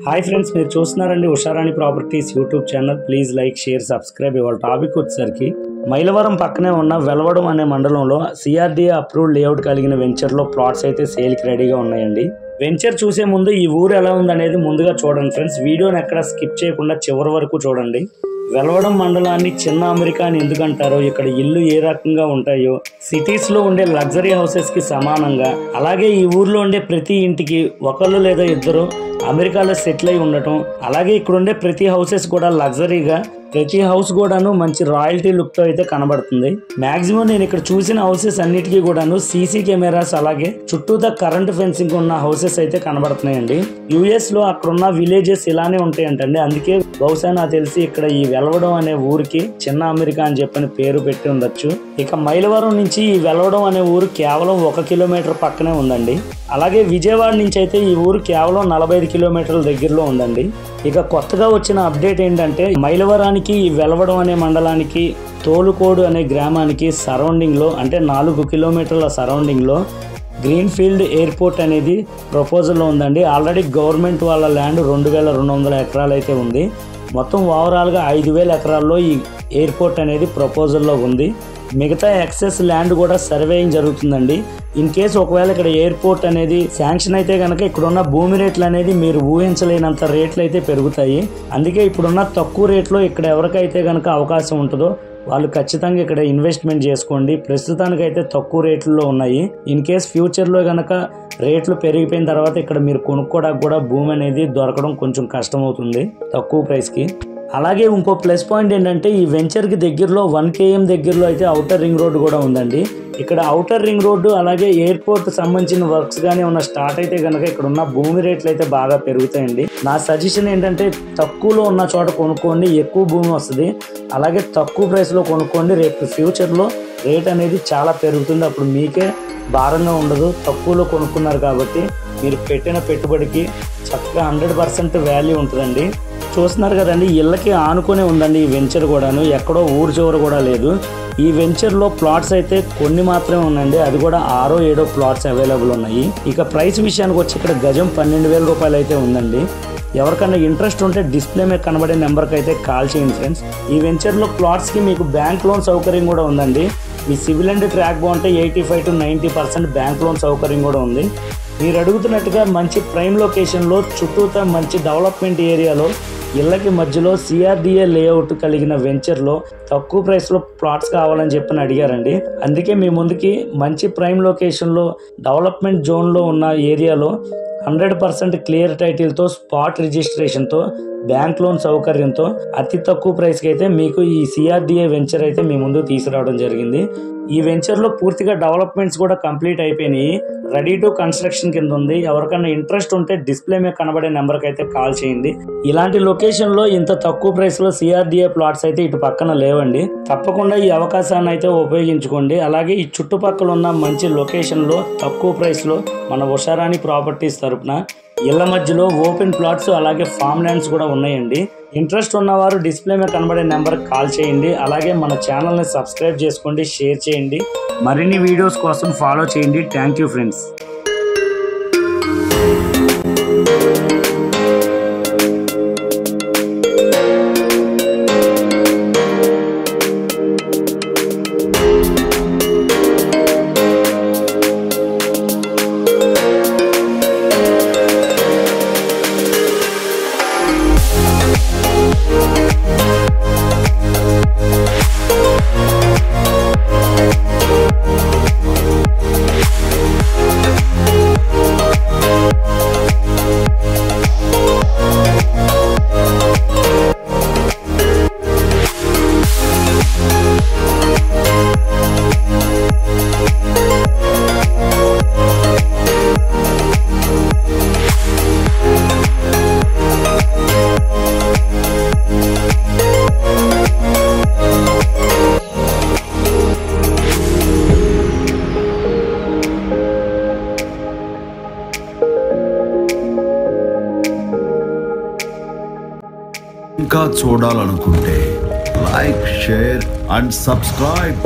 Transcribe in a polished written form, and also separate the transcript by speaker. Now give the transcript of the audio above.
Speaker 1: Hi friends, మీరు చూస్తున్నారండి Usharani properties YouTube channel. Please like, share, subscribe. ఇవాళ టాపిక్ వచ్చేసరికి మైలవరం పక్కనే ఉన్న వెలవడం అనే మండలంలో సిఆర్డీఏ అప్రూవ్డ్ లేఅవుట్ కలిగిన వెంచర్లో ప్లాట్స్ అయితే సేల్కి రెడీగా ఉన్నాయండి. వెంచర్ చూసే ముందు ఈ ఊరు ఎలా ఉందనేది ముందుగా చూడండి ఫ్రెండ్స్. వీడియోని ఎక్కడ స్కిప్ చేయకుండా చివరి వరకు చూడండి. వెలవడం మండలాన్ని చిన్న అమెరికా అని ఎందుకంటారో, ఇక్కడ ఇల్లు ఏ రకంగా ఉంటాయో, సిటీస్ లో ఉండే లగ్జరీ హౌసెస్ కి సమానంగా, అలాగే ఈ ఊర్లో ఉండే ప్రతి ఇంటికి ఒకళ్ళు లేదా ఇద్దరు అమెరికాలో సెటిల్ అయి ఉండటం, అలాగే ఇక్కడ ఉండే ప్రతి హౌసెస్ కూడా లగ్జరీగా, ప్రతి హౌస్ కూడాను మంచి రాయల్టీ లుక్ తో అయితే కనబడుతుంది. మాక్సిమం నేను ఇక్కడ చూసిన హౌసెస్ అన్నిటికీ కూడాను సీసీ కెమెరాస్ అలాగే చుట్టూతా కరెంట్ ఫెన్సింగ్ ఉన్న హౌసెస్ అయితే కనబడుతున్నాయండి. యుఎస్ లో అక్కడున్న విలేజెస్ ఇలానే ఉంటాయంటండి. అందుకే బహుశా నాకు తెలిసి ఇక్కడ ఈ వెలవడం అనే ఊరికి చిన్న అమెరికా అని చెప్పని పేరు పెట్టి ఉండొచ్చు. ఇక మైలవరం నుంచి ఈ వెలవడం అనే ఊరు కేవలం 1 కిలోమీటర్ పక్కనే ఉందండి. అలాగే విజయవాడ నుంచి అయితే ఈ ఊరు కేవలం 45 కిలోమీటర్ల దగ్గరలో ఉందండి. ఇక కొత్తగా వచ్చిన అప్డేట్ ఏంటంటే, మైలవరానికి ఈ వెలవడం అనే మండలానికి తోలుకోడు అనే గ్రామానికి సరౌండింగ్ లో, అంటే 4 కిలోమీటర్ల సరౌండింగ్ లో గ్రీన్ ఫీల్డ్ ఎయిర్పోర్ట్ అనేది ప్రపోజల్లో ఉందండి. ఆల్రెడీ గవర్నమెంట్ వాళ్ళ ల్యాండ్ 2200 ఎకరాలు అయితే ఉంది. మొత్తం ఓవరాల్గా 5000 ఎకరాల్లో ఈ ఎయిర్పోర్ట్ అనేది ప్రపోజల్లో ఉంది. మిగతా ఎక్సెస్ ల్యాండ్ కూడా సర్వేయింగ్ జరుగుతుందండి. ఇన్ కేసు ఒకవేళ ఇక్కడ ఎయిర్పోర్ట్ అనేది శాంక్షన్ అయితే కనుక ఇక్కడున్న భూమి రేట్లు అనేది మీరు ఊహించలేనంత రేట్లు అయితే పెరుగుతాయి. అందుకే ఇప్పుడున్న తక్కువ రేట్లో ఇక్కడ ఎవరికైతే కనుక అవకాశం ఉంటుందో వాళ్ళు ఖచ్చితంగా ఇక్కడ ఇన్వెస్ట్మెంట్ చేసుకోండి. ప్రస్తుతానికైతే తక్కువ రేట్లలో ఉన్నాయి. ఇన్ కేస్ ఫ్యూచర్లో కనుక రేట్లు పెరిగిపోయిన తర్వాత ఇక్కడ మీరు కొనుక్కోవడానికి కూడా భూమి అనేది దొరకడం కొంచెం కష్టం అవుతుంది తక్కువ ప్రైస్కి. అలాగే ఇంకో ప్లస్ పాయింట్ ఏంటంటే, ఈ వెంచర్కి దగ్గరలో 1 km దగ్గరలో అయితే ఔటర్ రింగ్ రోడ్డు కూడా ఉందండి. ఇక్కడ ఔటర్ రింగ్ రోడ్డు అలాగే ఎయిర్పోర్ట్ సంబంధించిన వర్క్స్ కానీ ఉన్న స్టార్ట్ అయితే కనుక ఇక్కడ ఉన్న భూమి రేట్లు అయితే బాగా పెరుగుతాయండి. నా సజెషన్ ఏంటంటే, తక్కువలో ఉన్న చోట కొనుక్కోండి, ఎక్కువ భూమి వస్తుంది. అలాగే తక్కువ ప్రైస్లో కొనుక్కోండి. రేపు ఫ్యూచర్లో రేట్ అనేది చాలా పెరుగుతుంది. అప్పుడు మీకే భారంగా ఉండదు. తక్కువలో కొనుక్కున్నారు కాబట్టి మీరు పెట్టిన పెట్టుబడికి చక్కగా 100% వాల్యూ ఉంటుందండి. చూస్తున్నారు కదండి, ఇళ్ళకి ఆనుకునే ఉందండి ఈ వెంచర్ కూడాను. ఎక్కడో ఊరు చివర కూడా లేదు. ఈ వెంచర్లో ప్లాట్స్ అయితే కొన్ని మాత్రమే ఉన్నాయండి. అది కూడా 6 7 ప్లాట్స్ అవైలబుల్ ఉన్నాయి. ఇక ప్రైస్ విషయానికి వచ్చి ఇక్కడ గజం 12,000 రూపాయలు అయితే ఉందండి. ఎవరికన్నా ఇంట్రెస్ట్ ఉంటే డిస్ప్లే మీద కనబడే నెంబర్కి అయితే కాల్ చేయండి ఫ్రెండ్స్. ఈ వెంచర్లో ప్లాట్స్కి మీకు బ్యాంక్ లోన్ సౌకర్యం కూడా ఉందండి. మీ సివిల్ అండ్ ట్రాక్ బాగుంటే 85 to 90% బ్యాంక్ లోన్ సౌకర్యం కూడా ఉంది. మీరు అడుగుతున్నట్టుగా మంచి ప్రైమ్ లొకేషన్లో, చుట్టూతా మంచి డెవలప్మెంట్ ఏరియాలో, ఇళ్ళకి మధ్యలో సిఆర్డీఏ లేఅవుట్ కలిగిన వెంచర్లో తక్కువ ప్రైస్లో ప్లాట్స్ కావాలని చెప్పని అడిగారండి. అందుకే మీ ముందుకి మంచి ప్రైమ్ లొకేషన్లో డెవలప్మెంట్ జోన్లో ఉన్న ఏరియాలో 100% క్లియర్ టైటిల్తో, స్పాట్ రిజిస్ట్రేషన్తో, బ్యాంక్ లోన్ సౌకర్యంతో అతి తక్కువ ప్రైస్కి అయితే మీకు ఈ సిఆర్డీఏ వెంచర్ అయితే మీ ముందు తీసుకురావడం జరిగింది. ఈ వెంచర్లో పూర్తిగా డెవలప్మెంట్స్ కూడా కంప్లీట్ అయిపోయినాయి. రెడీ టు కన్స్ట్రక్షన్ కింద ఉంది. ఎవరికైనా ఇంట్రెస్ట్ ఉంటే డిస్ప్లే మీద కనబడే నెంబర్కి అయితే కాల్ చేయండి. ఇలాంటి లొకేషన్లో ఇంత తక్కువ ప్రైస్లో సిఆర్డీఏ ప్లాట్స్ అయితే ఇటు పక్కన లేవండి. తప్పకుండా ఈ అవకాశాన్ని అయితే ఉపయోగించుకోండి. అలాగే ఈ చుట్టుపక్కల ఉన్న మంచి లొకేషన్లో తక్కువ ప్రైస్లో మన ఉషారాణి ప్రాపర్టీస్ తరపున ఇళ్ల మధ్యలో ఓపెన్ ప్లాట్స్ అలాగే ఫామ్ ల్యాండ్స్ కూడా ఉన్నాయండి. ఇంట్రెస్ట్ ఉన్నవారు డిస్ప్లే మీద కనబడే నెంబర్కి కాల్ చేయండి. అలాగే మన ఛానల్ని సబ్స్క్రైబ్ చేసుకోండి, షేర్ చేయండి. మరిన్ని వీడియోస్ కోసం ఫాలో చేయండి. Thank you friends.
Speaker 2: ఇంకా చూడాలనుకుంటే లైక్, షేర్ అండ్ సబ్స్క్రైబ్.